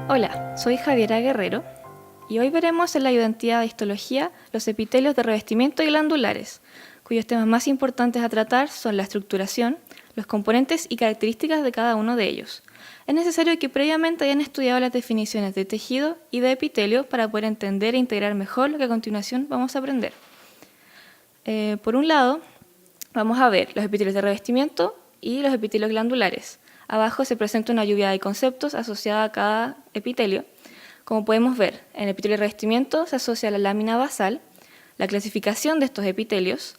Hola, soy Javiera Guerrero y hoy veremos en la ayudantía de histología los epitelios de revestimiento y glandulares, cuyos temas más importantes a tratar son la estructuración, los componentes y características de cada uno de ellos. Es necesario que previamente hayan estudiado las definiciones de tejido y de epitelio para poder entender e integrar mejor lo que a continuación vamos a aprender. Por un lado, vamos a ver los epitelios de revestimiento y los epitelios glandulares. Abajo se presenta una lluvia de conceptos asociada a cada epitelio. Como podemos ver, en el epitelio de revestimiento se asocia la lámina basal, la clasificación de estos epitelios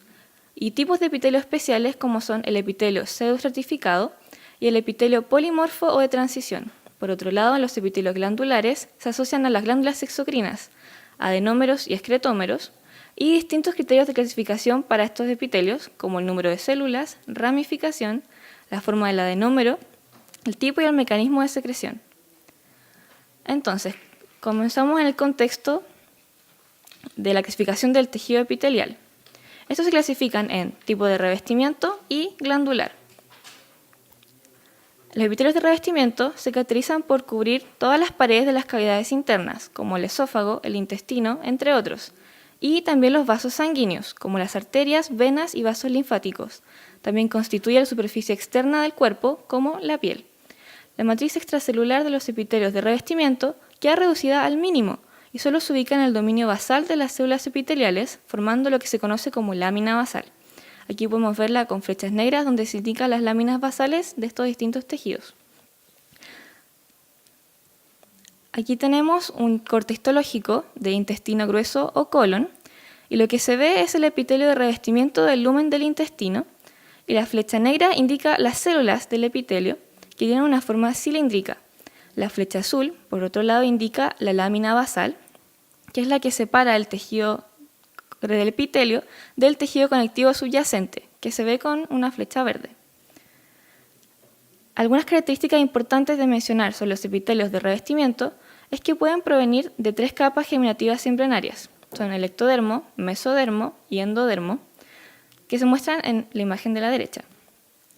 y tipos de epitelio especiales como son el epitelio pseudoestratificado y el epitelio polimorfo o de transición. Por otro lado, en los epitelios glandulares se asocian a las glándulas exocrinas, adenómeros y excretómeros, y distintos criterios de clasificación para estos epitelios, como el número de células, ramificación, la forma del adenómero, el tipo y el mecanismo de secreción. Entonces, comenzamos en el contexto de la clasificación del tejido epitelial. Estos se clasifican en tipo de revestimiento y glandular. Los epitelios de revestimiento se caracterizan por cubrir todas las paredes de las cavidades internas, como el esófago, el intestino, entre otros, y también los vasos sanguíneos, como las arterias, venas y vasos linfáticos. También constituye la superficie externa del cuerpo, como la piel. La matriz extracelular de los epitelios de revestimiento queda reducida al mínimo y solo se ubica en el dominio basal de las células epiteliales, formando lo que se conoce como lámina basal. Aquí podemos verla con flechas negras donde se indican las láminas basales de estos distintos tejidos. Aquí tenemos un corte histológico de intestino grueso o colon, y lo que se ve es el epitelio de revestimiento del lumen del intestino, y la flecha negra indica las células del epitelio, que tienen una forma cilíndrica. La flecha azul, por otro lado, indica la lámina basal, que es la que separa el tejido del epitelio del tejido conectivo subyacente, que se ve con una flecha verde. Algunas características importantes de mencionar sobre los epitelios de revestimiento es que pueden provenir de 3 capas germinativas embrionarias. Son el ectodermo, mesodermo y endodermo, que se muestran en la imagen de la derecha.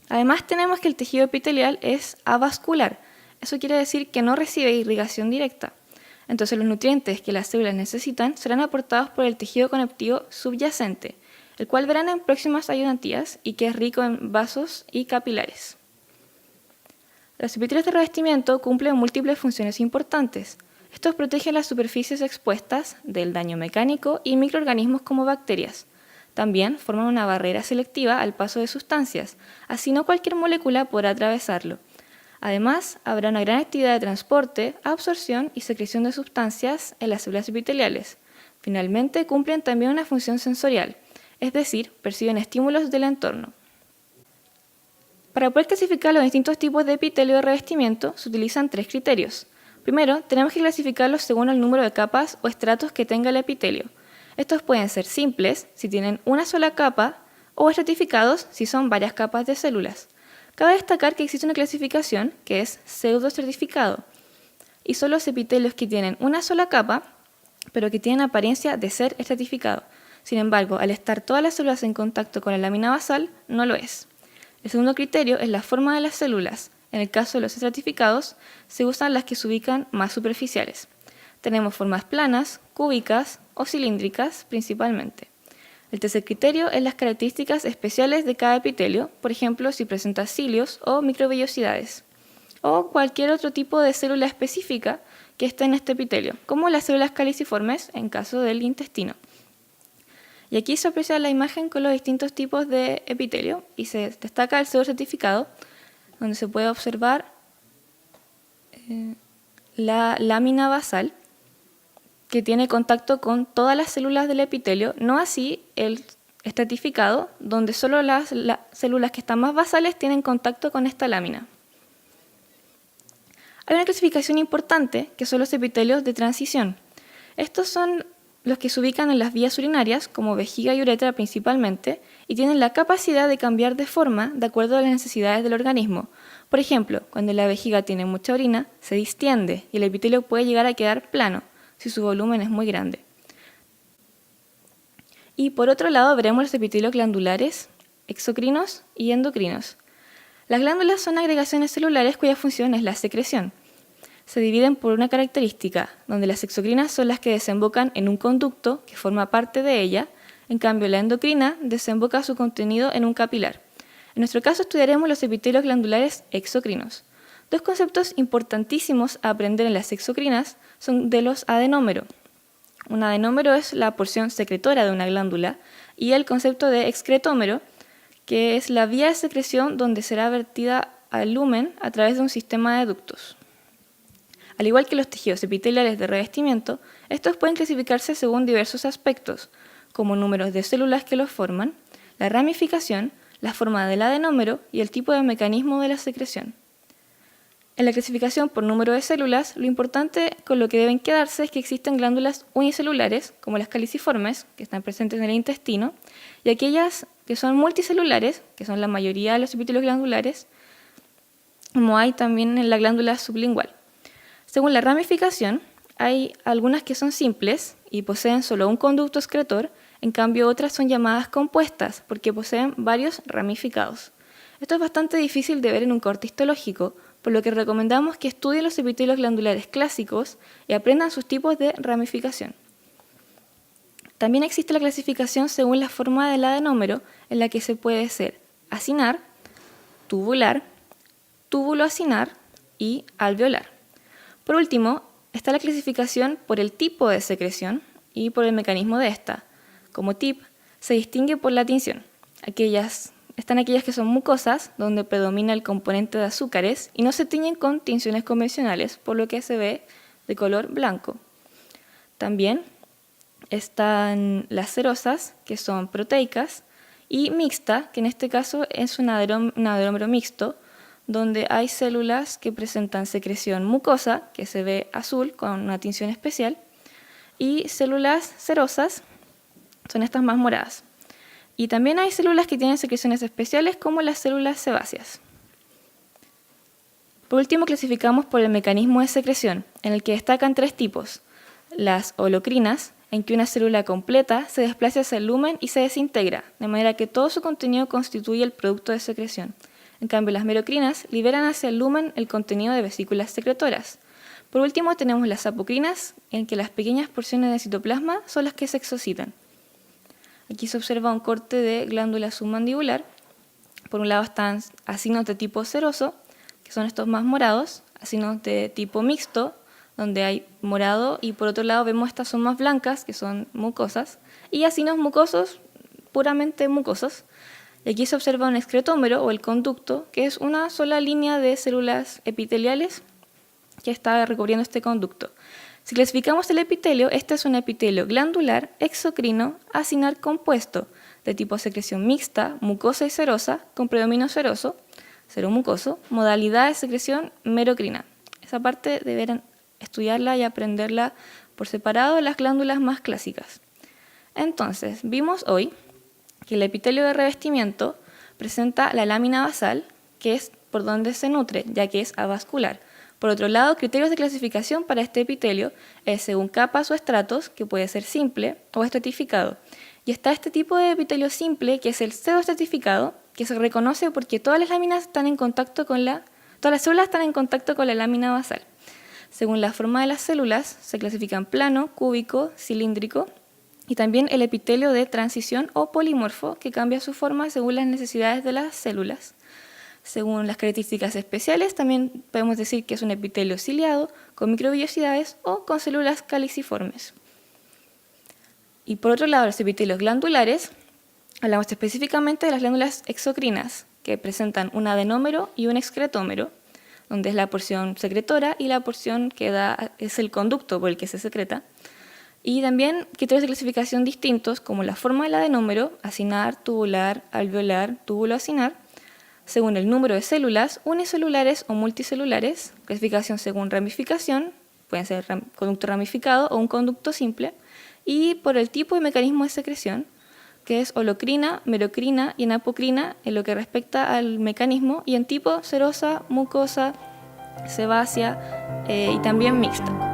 Además, tenemos que el tejido epitelial es avascular. Eso quiere decir que no recibe irrigación directa. Entonces, los nutrientes que las células necesitan serán aportados por el tejido conectivo subyacente, el cual verán en próximas ayudantías y que es rico en vasos y capilares. Los epitelios de revestimiento cumplen múltiples funciones importantes. Estos protegen las superficies expuestas del daño mecánico y microorganismos como bacterias. También forman una barrera selectiva al paso de sustancias, así no cualquier molécula podrá atravesarlo. Además, habrá una gran actividad de transporte, absorción y secreción de sustancias en las células epiteliales. Finalmente, cumplen también una función sensorial, es decir, perciben estímulos del entorno. Para poder clasificar los distintos tipos de epitelio de revestimiento, se utilizan 3 criterios. Primero, tenemos que clasificarlos según el número de capas o estratos que tenga el epitelio. Estos pueden ser simples, si tienen una sola capa, o estratificados, si son varias capas de células. Cabe destacar que existe una clasificación que es pseudoestratificado, y son los epitelios que tienen una sola capa, pero que tienen apariencia de ser estratificado. Sin embargo, al estar todas las células en contacto con la lámina basal, no lo es. El segundo criterio es la forma de las células. En el caso de los estratificados, se usan las que se ubican más superficiales. Tenemos formas planas, cúbicas o cilíndricas principalmente. El tercer criterio es las características especiales de cada epitelio, por ejemplo, si presenta cilios o microvellosidades, o cualquier otro tipo de célula específica que esté en este epitelio, como las células caliciformes en caso del intestino. Y aquí se aprecia la imagen con los distintos tipos de epitelio y se destaca el pseudoestratificado, donde se puede observar la lámina basal, que tiene contacto con todas las células del epitelio, no así el estratificado, donde solo las células que están más basales tienen contacto con esta lámina. Hay una clasificación importante, que son los epitelios de transición. Estos son los que se ubican en las vías urinarias, como vejiga y uretra principalmente, y tienen la capacidad de cambiar de forma de acuerdo a las necesidades del organismo. Por ejemplo, cuando la vejiga tiene mucha orina, se distiende y el epitelio puede llegar a quedar plano, si su volumen es muy grande. Y por otro lado veremos los epitelios glandulares, exocrinos y endocrinos. Las glándulas son agregaciones celulares cuya función es la secreción. se dividen por una característica, donde las exocrinas son las que desembocan en un conducto que forma parte de ella, en cambio la endocrina desemboca su contenido en un capilar. En nuestro caso estudiaremos los epitelios glandulares exocrinos. Dos conceptos importantísimos a aprender en las exocrinas son de los adenómeros. Un adenómero es la porción secretora de una glándula y el concepto de excretómero, que es la vía de secreción donde será vertida al lumen a través de un sistema de ductos. Al igual que los tejidos epiteliales de revestimiento, estos pueden clasificarse según diversos aspectos, como números de células que los forman, la ramificación, la forma del adenómero y el tipo de mecanismo de la secreción. En la clasificación por número de células, lo importante con lo que deben quedarse es que existen glándulas unicelulares, como las caliciformes, que están presentes en el intestino, y aquellas que son multicelulares, que son la mayoría de los epitelios glandulares, como hay también en la glándula sublingual. Según la ramificación, hay algunas que son simples y poseen solo un conducto excretor, en cambio otras son llamadas compuestas porque poseen varios ramificados. Esto es bastante difícil de ver en un corte histológico, por lo que recomendamos que estudien los epitelios glandulares clásicos y aprendan sus tipos de ramificación. También existe la clasificación según la forma del adenómero, en la que se puede ser acinar, tubular, túbulo-acinar y alveolar. Por último, está la clasificación por el tipo de secreción y por el mecanismo de esta. Como tip, se distingue por la tinción. Están aquellas que son mucosas, donde predomina el componente de azúcares y no se tiñen con tinciones convencionales, por lo que se ve de color blanco. También están las cerosas, que son proteicas, y mixta, que en este caso es un adenómero mixto, donde hay células que presentan secreción mucosa, que se ve azul con una tinción especial, y células cerosas, son estas más moradas. Y también hay células que tienen secreciones especiales como las células sebáceas. Por último, clasificamos por el mecanismo de secreción, en el que destacan tres tipos. Las holocrinas, en que una célula completa se desplaza hacia el lumen y se desintegra, de manera que todo su contenido constituye el producto de secreción. En cambio, las merocrinas liberan hacia el lumen el contenido de vesículas secretoras. Por último, tenemos las apocrinas, en que las pequeñas porciones de citoplasma son las que se exocitan. Aquí se observa un corte de glándula submandibular. Por un lado están acinos de tipo seroso, que son estos más morados, acinos de tipo mixto, donde hay morado, y por otro lado vemos estas son más blancas, que son mucosas, y acinos mucosos, puramente mucosos. Y aquí se observa un excretómero o el conducto, que es una sola línea de células epiteliales que está recubriendo este conducto. Si clasificamos el epitelio, este es un epitelio glandular, exocrino, acinar compuesto, de tipo secreción mixta, mucosa y serosa, con predominio seroso, seromucoso, modalidad de secreción merocrina. Esa parte deberán estudiarla y aprenderla por separado de las glándulas más clásicas. Entonces, vimos hoy que el epitelio de revestimiento presenta la lámina basal, que es por donde se nutre, ya que es avascular. Por otro lado, criterios de clasificación para este epitelio es según capas o estratos, que puede ser simple o estratificado. Y está este tipo de epitelio simple, que es el pseudoestratificado, que se reconoce porque todas las células están en contacto con la lámina basal. Según la forma de las células, se clasifican plano, cúbico, cilíndrico, y también el epitelio de transición o polimorfo, que cambia su forma según las necesidades de las células. Según las características especiales, también podemos decir que es un epitelio ciliado, con microvillosidades o con células caliciformes. Y por otro lado, los epitelios glandulares, hablamos específicamente de las glándulas exocrinas, que presentan un adenómero y un excretómero, donde es la porción secretora y la porción que es el conducto por el que se secreta. Y también criterios de clasificación distintos, como la forma del adenómero, acinar, tubular, alveolar, túbulo-acinar, según el número de células, unicelulares o multicelulares, clasificación según ramificación, pueden ser conducto ramificado o un conducto simple, y por el tipo y mecanismo de secreción, que es holocrina, merocrina y enapocrina en lo que respecta al mecanismo, y en tipo serosa, mucosa, sebácea y también mixta.